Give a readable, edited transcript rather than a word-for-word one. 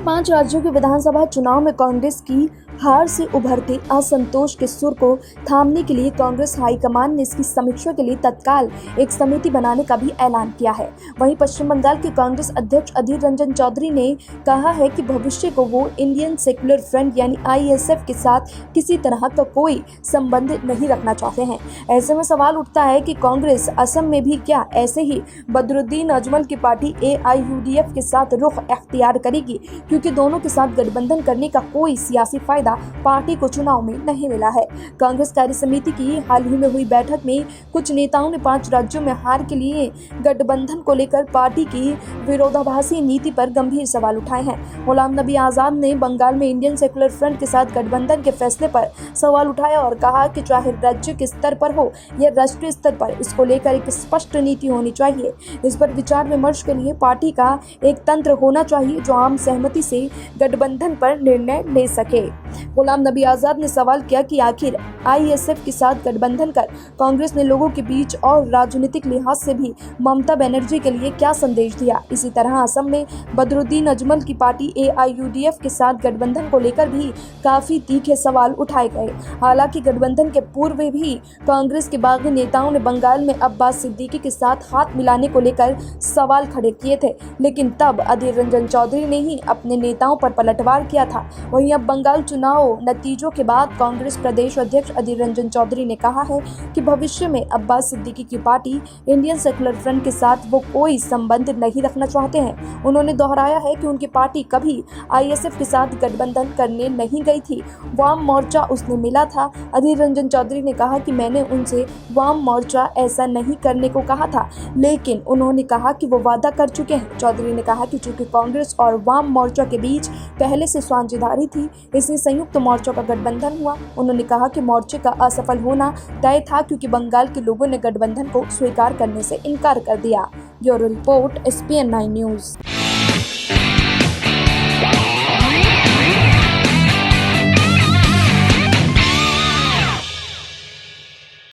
5 राज्यों के विधानसभा चुनाव में कांग्रेस की हार से उभरते असंतोष के सुर को थामने के लिए कांग्रेस हाईकमान ने इसकी समीक्षा के लिए तत्काल एक समिति बनाने का भी ऐलान किया है। वहीं पश्चिम बंगाल के कांग्रेस अध्यक्ष अधीर रंजन चौधरी ने कहा है कि भविष्य को वो इंडियन सेक्युलर फ्रंट यानी ISF के साथ किसी तरह का कोई संबंध नहीं रखना चाहते हैं। ऐसे में सवाल उठता है कि कांग्रेस असम में भी क्या ऐसे ही बदरुद्दीन अजमल की पार्टी AIUDF के साथ रुख अख्तियार करेगी, क्योंकि दोनों के साथ गठबंधन करने का कोई सियासी फायदा पार्टी को चुनाव में नहीं मिला है। कांग्रेस कार्य समिति की हाल ही में हुई बैठक में कुछ नेताओं ने 5 राज्यों में हार के लिए गठबंधन को लेकर पार्टी की विरोधाभासी नीति पर गंभीर सवाल उठाए हैं। गुलाम नबी आजाद ने बंगाल में इंडियन सेक्युलर फ्रंट के साथ गठबंधन के फैसले पर सवाल उठाया और कहा कि चाहे राज्य के स्तर पर हो या राष्ट्रीय स्तर पर इसको लेकर एक स्पष्ट नीति होनी चाहिए। इस पर विचार विमर्श के लिए पार्टी का एक तंत्र होना चाहिए जो आम सहमति से गठबंधन पर निर्णय ले सके। गुलाम नबी आजाद ने सवाल किया कि आखिर ISF के साथ गठबंधन कर कांग्रेस ने लोगों के बीच और राजनीतिक लिहाज से भी ममता बनर्जी के लिए क्या संदेश दिया। इसी तरह असम में बदरुद्दीन अजमल की पार्टी AIUDF के साथ गठबंधन को लेकर भी काफी तीखे सवाल उठाए गए। हालांकि गठबंधन के पूर्व भी कांग्रेस के बागी नेताओं ने बंगाल में अब्बास सिद्दीकी के साथ हाथ मिलाने को लेकर सवाल खड़े किए थे, लेकिन तब अधीर रंजन चौधरी ने ही अपने नेताओं पर पलटवार किया था। वहीं अब बंगाल चुनाव नतीजों के बाद कांग्रेस प्रदेश अध्यक्ष अधीर रंजन चौधरी ने कहा है कि भविष्य में अब्बास सिद्दीकी की पार्टी इंडियन सेक्युलर फ्रंट के साथ वो कोई संबंध नहीं रखना चाहते हैं। उन्होंने दोहराया है कि उनकी पार्टी कभी ISF के साथ गठबंधन करने नहीं गई थी, वाम मोर्चा उसने मिला था। अधीर रंजन चौधरी ने कहा कि मैंने उनसे वाम मोर्चा ऐसा नहीं करने को कहा था, लेकिन उन्होंने कहा कि वो वादा कर चुके हैं। चौधरी ने कहा कि चूंकि कांग्रेस और वाम मोर्चा के बीच पहले से साझेदारी थी, इसलिए संयुक्त मोर्चा का गठबंधन हुआ। उन्होंने कहा कि मोर्चे का असफल होना तय था क्योंकि बंगाल के लोगों ने गठबंधन को स्वीकार करने से इनकार कर दिया। Bureau report SPN9 news.